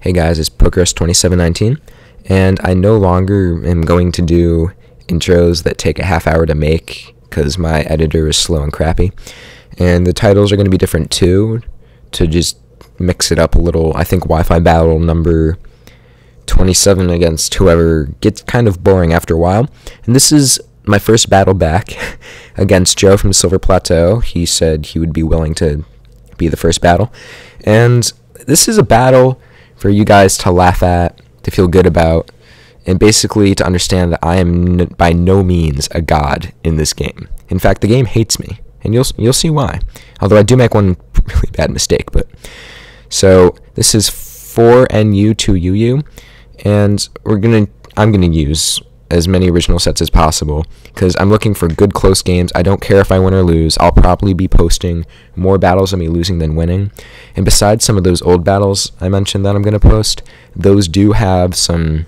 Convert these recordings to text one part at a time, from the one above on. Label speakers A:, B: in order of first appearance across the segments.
A: Hey guys, it's Progress2719, and I no longer am going to do intros that take a half hour to make because my editor is slow and crappy. And the titles are going to be different too, to just mix it up a little. I think Wi-Fi battle number 27 against whoever gets kind of boring after a while. And this is my first battle back against Joe from Silver Plateau. He said he would be willing to be the first battle. And this is a battle for you guys to laugh at, to feel good about, and basically to understand that I am by no means a god in this game. In fact, the game hates me, and you'll see why. Although I do make one really bad mistake. But so this is 4NU 2UU, and I'm gonna use as many original sets as possible because I'm looking for good close games. I don't care if I win or lose. I'll probably be posting more battles of me losing than winning. And besides some of those old battles I mentioned that I'm going to post, those do have some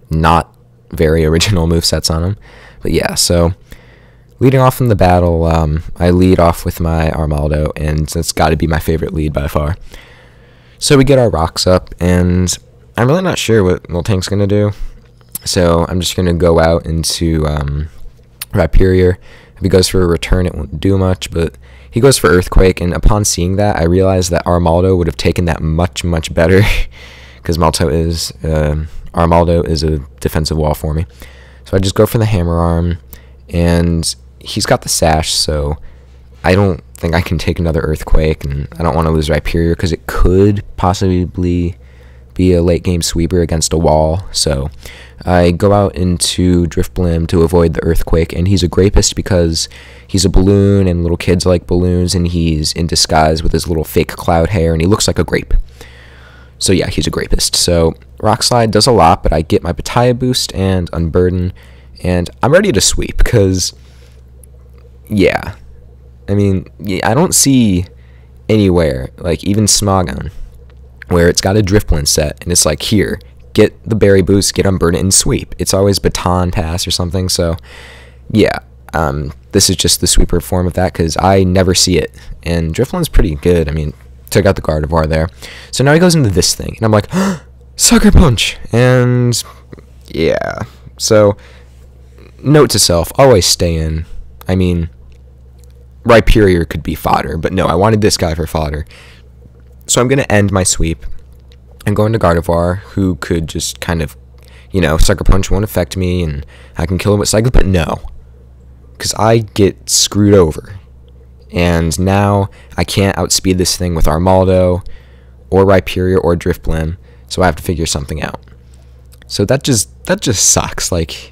A: not very original movesets on them. But yeah, so leading off in the battle, I lead off with my Armaldo, and that's got to be my favorite lead by far. So we get our rocks up, and I'm really not sure what Miltank's going to do. So I'm just going to go out into Rhyperior. If he goes for a return, it won't do much, but he goes for Earthquake, and upon seeing that, I realized that Armaldo would have taken that much, much better, because Armaldo is a defensive wall for me. So I just go for the Hammer Arm, and he's got the Sash, so I don't think I can take another Earthquake, and I don't want to lose Rhyperior, because it could possibly be a late game sweeper against a wall. So I go out into Drifblim to avoid the Earthquake, and he's a Grapist because he's a balloon and little kids like balloons, and he's in disguise with his little fake cloud hair, and he looks like a grape. So yeah, he's a Grapist. So Rock Slide does a lot, but I get my Bataya boost and Unburden, and I'm ready to sweep because, yeah, I mean, I don't see anywhere, like even Smogon, where it's got a Drifblim set, and it's like, here, get the berry boost, get Unburden, and sweep. It's always baton pass or something, so yeah, this is just the sweeper form of that, because I never see it, and Drifblim's pretty good. I mean, took out the Gardevoir there. So now he goes into this thing, and I'm like, Sucker Punch! And yeah, so note to self, always stay in. I mean, Rhyperior could be fodder, but no, I wanted this guy for fodder. So I'm going to end my sweep and go into Gardevoir, who could just kind of, Sucker Punch won't affect me, and I can kill him with Cycle, but no, because I get screwed over. And now I can't outspeed this thing with Armaldo, or Rhyperior, or Drifblim, so I have to figure something out. So that just sucks. Like,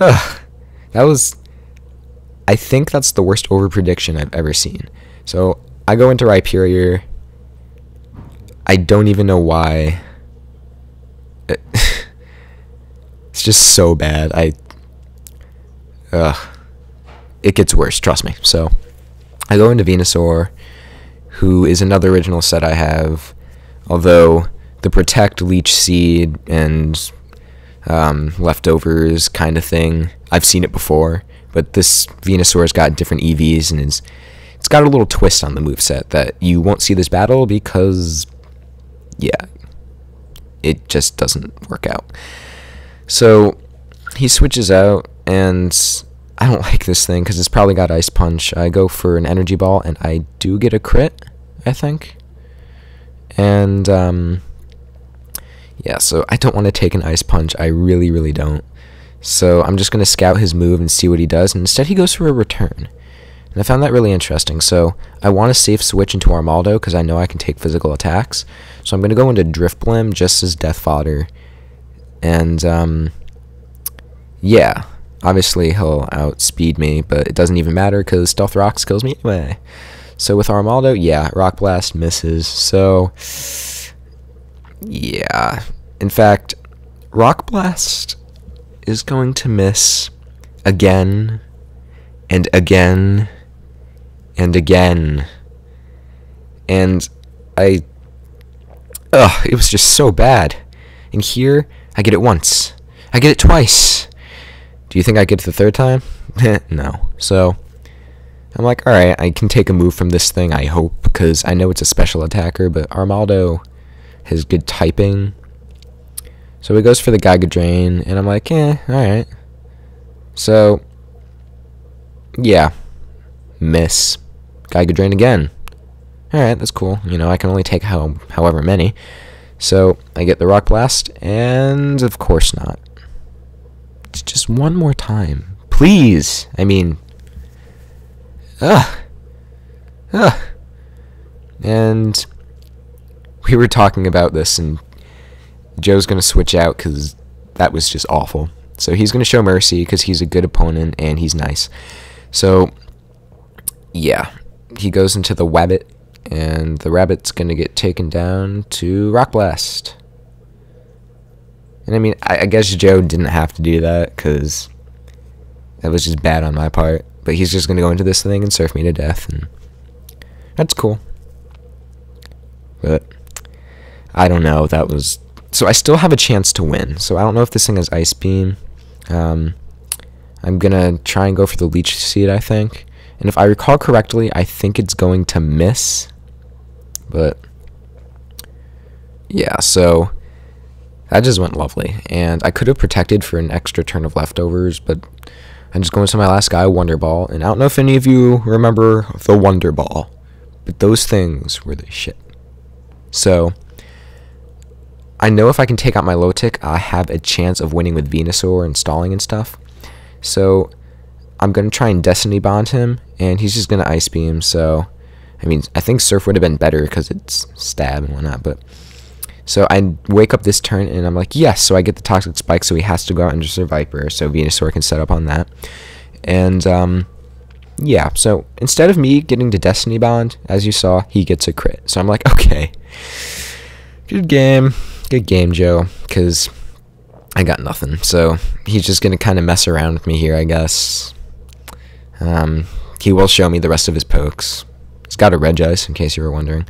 A: I think that's the worst overprediction I've ever seen. So I go into Rhyperior. I don't even know why. It's just so bad. It gets worse, trust me. So I go into Venusaur, who is another original set I have, although the Protect, Leech Seed, and Leftovers kind of thing, I've seen it before, but this Venusaur's got different EVs, and it's got a little twist on the moveset that you won't see this battle because, yeah, it just doesn't work out. So he switches out, and I don't like this thing because it's probably got Ice Punch. I go for an Energy Ball, and I do get a crit, I think. And yeah, so I don't want to take an Ice Punch. I really, really don't. So I'm just going to scout his move and see what he does, and instead he goes for a return. And I found that really interesting. So I want to safe switch into Armaldo because I know I can take physical attacks. So I'm going to go into Drifblim just as death fodder. And yeah, obviously he'll outspeed me, but it doesn't even matter because Stealth Rocks kills me anyway. So with Armaldo, yeah, Rock Blast misses. So yeah, in fact, Rock Blast is going to miss again and again and again, and it was just so bad. And here I get it once, I get it twice. Do you think I get it the third time? No. So I'm like, alright, I can take a move from this thing, I hope, because I know it's a special attacker, but Armaldo his good typing. So he goes for the Geiger Drain, and I'm like, alright. So, yeah. Miss. Geiger Drain again. Alright, that's cool. You know, I can only take however many. So, I get the Rock Blast, and of course not. Just one more time. Please! I mean... Ugh. And we were talking about this, and Joe's going to switch out because that was just awful. So he's going to show mercy because he's a good opponent and he's nice. So, yeah. He goes into the Wabbit, and the rabbit's going to get taken down to Rock Blast. And I mean, I guess Joe didn't have to do that because that was just bad on my part. But he's just going to go into this thing and surf me to death, and that's cool. But I don't know. That was... So I still have a chance to win. So I don't know if this thing has Ice Beam. I'm going to try and go for the Leech Seed, I think. And if I recall correctly, I think it's going to miss. But yeah, so that just went lovely. And I could have protected for an extra turn of leftovers, but I'm just going to my last guy, Wonder Ball. And I don't know if any of you remember the Wonder Ball, but those things were the shit. So I know if I can take out my low tick, I have a chance of winning with Venusaur and stalling and stuff. So I'm going to try and Destiny Bond him, and he's just going to Ice Beam. So, I mean, I think Surf would have been better because it's stab and whatnot. But so I wake up this turn, and I'm like, yes. So I get the Toxic Spike, so he has to go out and just Viper, so Venusaur can set up on that. And, yeah, so instead of me getting to Destiny Bond, as you saw, he gets a crit. So I'm like, okay, good game, Joe, because I got nothing. So he's just going to kind of mess around with me here, I guess. He will show me the rest of his pokes. He's got a Regice, in case you were wondering.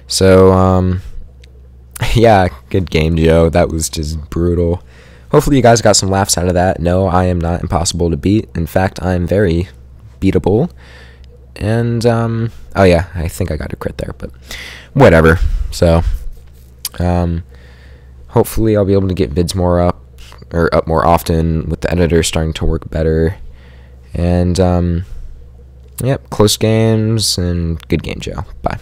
A: So, yeah, good game, Joe. That was just brutal. Hopefully you guys got some laughs out of that. No, I am not impossible to beat. In fact, I am very beatable. And, oh yeah, I think I got a crit there, but whatever. So, hopefully I'll be able to get vids up more often with the editor starting to work better. And, yep, close games and good game, Joe. Bye.